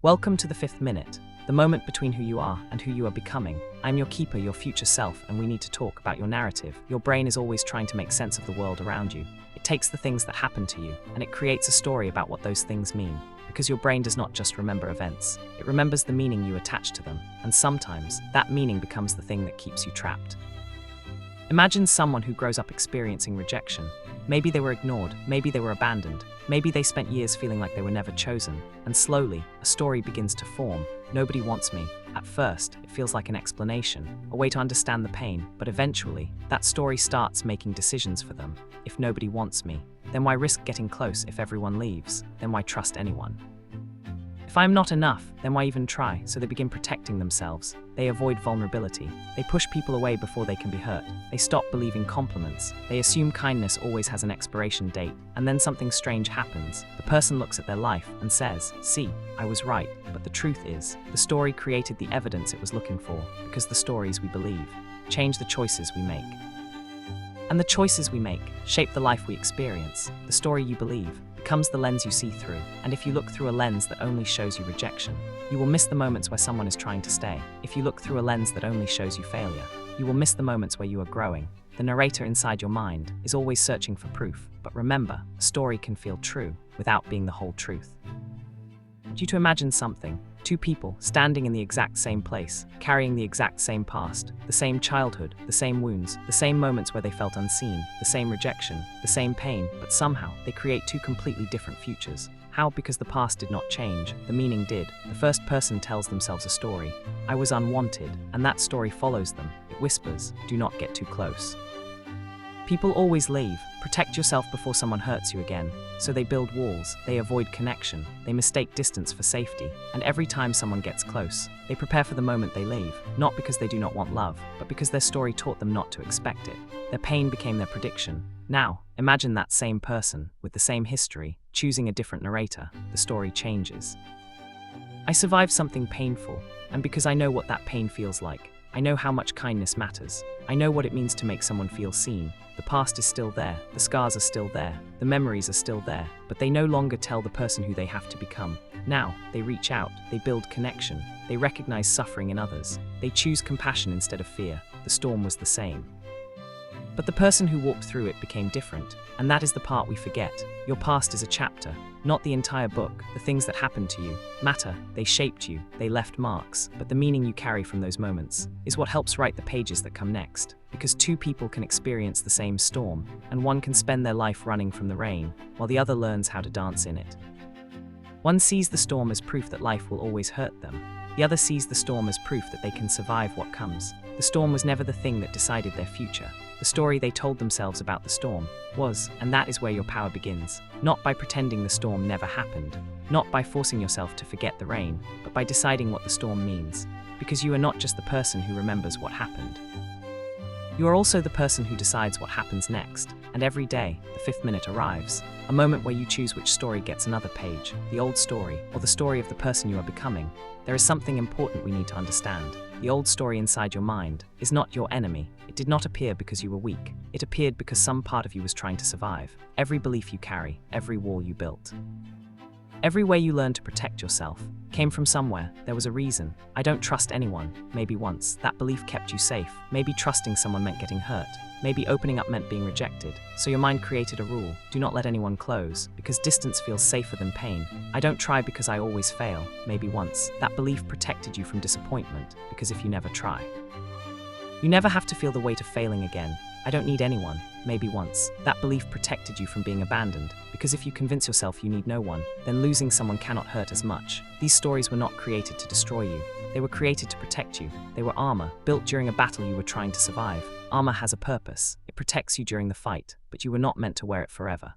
Welcome to the Fifth Minute, the moment between who you are and who you are becoming. I'm your keeper, your future self, and we need to talk about your narrative. Your brain is always trying to make sense of the world around you. It takes the things that happen to you, and it creates a story about what those things mean. Because your brain does not just remember events, it remembers the meaning you attach to them, and sometimes that meaning becomes the thing that keeps you trapped. Imagine someone who grows up experiencing rejection. Maybe they were ignored, maybe they were abandoned, maybe they spent years feeling like they were never chosen, and slowly, a story begins to form. Nobody wants me. At first, it feels like an explanation, a way to understand the pain, but eventually, that story starts making decisions for them. If nobody wants me, then why risk getting close? If everyone leaves, then why trust anyone? If I'm not enough, then why even try? So they begin protecting themselves. They avoid vulnerability. They push people away before they can be hurt. They stop believing compliments. They assume kindness always has an expiration date. And then something strange happens. The person looks at their life and says, "See, I was right." But the truth is, the story created the evidence it was looking for, because the stories we believe change the choices we make. And the choices we make shape the life we experience. The story you believe becomes the lens you see through, and if you look through a lens that only shows you rejection, you will miss the moments where someone is trying to stay. If you look through a lens that only shows you failure, you will miss the moments where you are growing. The narrator inside your mind is always searching for proof, but remember, a story can feel true without being the whole truth. Due to imagine something, two people standing in the exact same place, carrying the exact same past, the same childhood, the same wounds, the same moments where they felt unseen, the same rejection, the same pain, but somehow they create two completely different futures. How? Because the past did not change, the meaning did. The first person tells themselves a story. I was unwanted, and that story follows them. It whispers, do not get too close. People always leave. Protect yourself before someone hurts you again. So they build walls, they avoid connection, they mistake distance for safety, and every time someone gets close, they prepare for the moment they leave, not because they do not want love, but because their story taught them not to expect it. Their pain became their prediction. Now, imagine that same person, with the same history, choosing a different narrator. The story changes. I survived something painful, and because I know what that pain feels like, I know how much kindness matters. I know what it means to make someone feel seen. The past is still there, the scars are still there, the memories are still there, but they no longer tell the person who they have to become. Now, they reach out, they build connection, they recognize suffering in others, they choose compassion instead of fear. The storm was the same, but the person who walked through it became different, and that is the part we forget. Your past is a chapter, not the entire book. The things that happened to you matter, they shaped you, they left marks, but the meaning you carry from those moments is what helps write the pages that come next. Because two people can experience the same storm, and one can spend their life running from the rain, while the other learns how to dance in it. One sees the storm as proof that life will always hurt them. The other sees the storm as proof that they can survive what comes. The storm was never the thing that decided their future. The story they told themselves about the storm was, and that is where your power begins. Not by pretending the storm never happened, not by forcing yourself to forget the rain, but by deciding what the storm means. Because you are not just the person who remembers what happened. You are also the person who decides what happens next, and every day, the fifth minute arrives, a moment where you choose which story gets another page, the old story, or the story of the person you are becoming. There is something important we need to understand. The old story inside your mind is not your enemy. It did not appear because you were weak. It appeared because some part of you was trying to survive. Every belief you carry, every wall you built, every way you learned to protect yourself came from somewhere. There was a reason. I don't trust anyone. Maybe once that belief kept you safe. Maybe trusting someone meant getting hurt. Maybe opening up meant being rejected. So your mind created a rule. Do not let anyone close, because distance feels safer than pain. I don't try because I always fail. Maybe once that belief protected you from disappointment, because if you never try, you never have to feel the weight of failing again. I don't need anyone. Maybe once that belief protected you from being abandoned, because if you convince yourself you need no one, then losing someone cannot hurt as much. These stories were not created to destroy you. They were created to protect you. They were armor, built during a battle you were trying to survive. Armor has a purpose. It protects you during the fight, but you were not meant to wear it forever.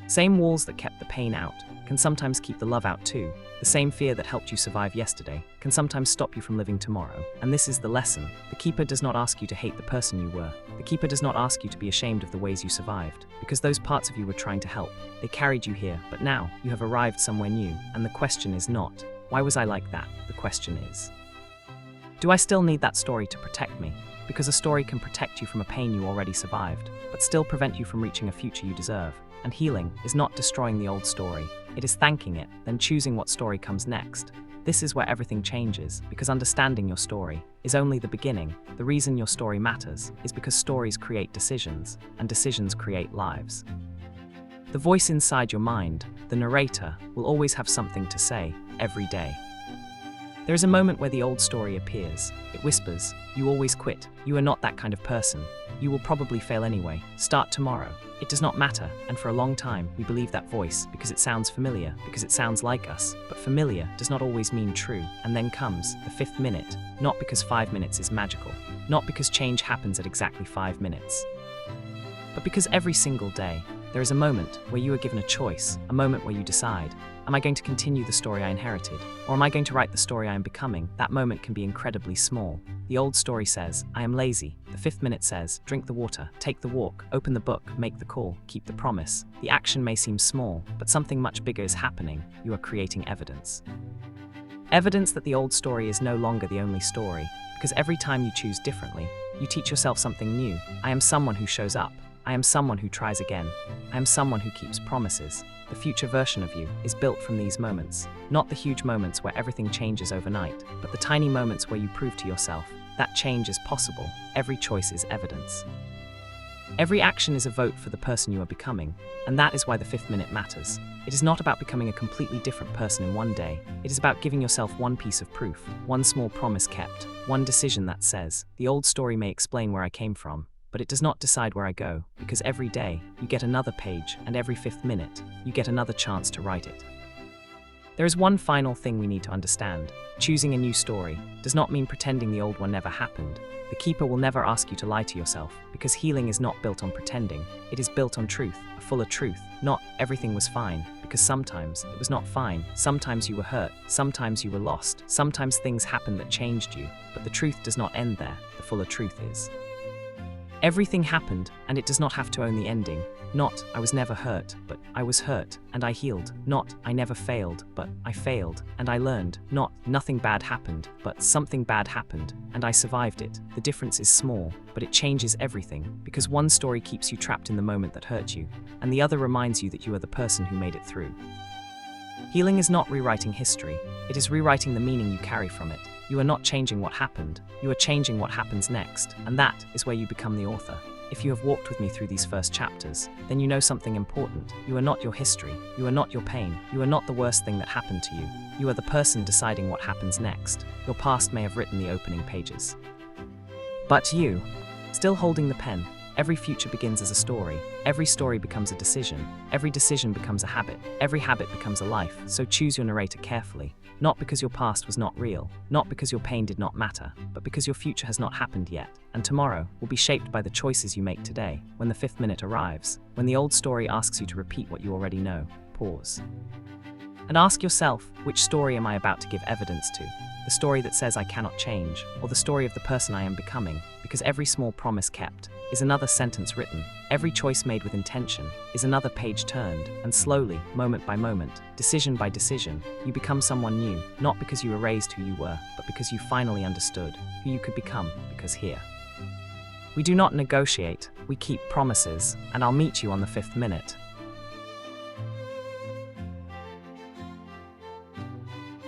Same walls that kept the pain out can sometimes keep the love out too. The same fear that helped you survive yesterday can sometimes stop you from living tomorrow. And this is the lesson. The keeper does not ask you to hate the person you were. The keeper does not ask you to be ashamed of the ways you survived, because those parts of you were trying to help. They carried you here, but now you have arrived somewhere new. And the question is not, why was I like that? The question is, do I still need that story to protect me? Because a story can protect you from a pain you already survived, but still prevent you from reaching a future you deserve. And healing is not destroying the old story. It is thanking it, then choosing what story comes next. This is where everything changes, because understanding your story is only the beginning. The reason your story matters is because stories create decisions, and decisions create lives. The voice inside your mind, the narrator, will always have something to say, every day. There is a moment where the old story appears. It whispers, "You always quit. You are not that kind of person. You will probably fail anyway. Start tomorrow." It does not matter, and for a long time, we believe that voice because it sounds familiar, because it sounds like us. But familiar does not always mean true. And then comes the 5th minute, not because 5 minutes is magical, not because change happens at exactly 5 minutes, but because every single day, there is a moment where you are given a choice, a moment where you decide, am I going to continue the story I inherited, or am I going to write the story I am becoming? That moment can be incredibly small. The old story says, I am lazy. The 5th minute says, drink the water, take the walk, open the book, make the call, keep the promise. The action may seem small, but something much bigger is happening. You are creating evidence. Evidence that the old story is no longer the only story, because every time you choose differently, you teach yourself something new. I am someone who shows up. I am someone who tries again. I am someone who keeps promises. The future version of you is built from these moments, not the huge moments where everything changes overnight, but the tiny moments where you prove to yourself that change is possible. Every choice is evidence. Every action is a vote for the person you are becoming, and that is why the 5th minute matters. It is not about becoming a completely different person in one day. It is about giving yourself one piece of proof, one small promise kept, one decision that says, the old story may explain where I came from, but it does not decide where I go, because every day, you get another page, and every 5th minute, you get another chance to write it. There is one final thing we need to understand. Choosing a new story does not mean pretending the old one never happened. The keeper will never ask you to lie to yourself, because healing is not built on pretending. It is built on truth, a fuller truth, not everything was fine, because sometimes it was not fine. Sometimes you were hurt, sometimes you were lost, sometimes things happened that changed you, but the truth does not end there. The fuller truth is, everything happened, and it does not have to own the ending. Not, I was never hurt, but I was hurt, and I healed. Not, I never failed, but I failed, and I learned. Not, nothing bad happened, but something bad happened, and I survived it. The difference is small, but it changes everything, because one story keeps you trapped in the moment that hurt you, and the other reminds you that you are the person who made it through. Healing is not rewriting history, it is rewriting the meaning you carry from it. You are not changing what happened, you are changing what happens next, and that is where you become the author. If you have walked with me through these first chapters, then you know something important. You are not your history, you are not your pain, you are not the worst thing that happened to you. You are the person deciding what happens next. Your past may have written the opening pages, but you, still holding the pen. Every future begins as a story. Every story becomes a decision. Every decision becomes a habit. Every habit becomes a life. So choose your narrator carefully. Not because your past was not real, not because your pain did not matter, but because your future has not happened yet. And tomorrow will be shaped by the choices you make today. When the 5th minute arrives, when the old story asks you to repeat what you already know, pause. And ask yourself, which story am I about to give evidence to? The story that says I cannot change, or the story of the person I am becoming? Because every small promise kept is another sentence written. Every choice made with intention is another page turned, and slowly, moment by moment, decision by decision, you become someone new, not because you erased who you were, but because you finally understood who you could become, because here, we do not negotiate, we keep promises, and I'll meet you on the 5th minute.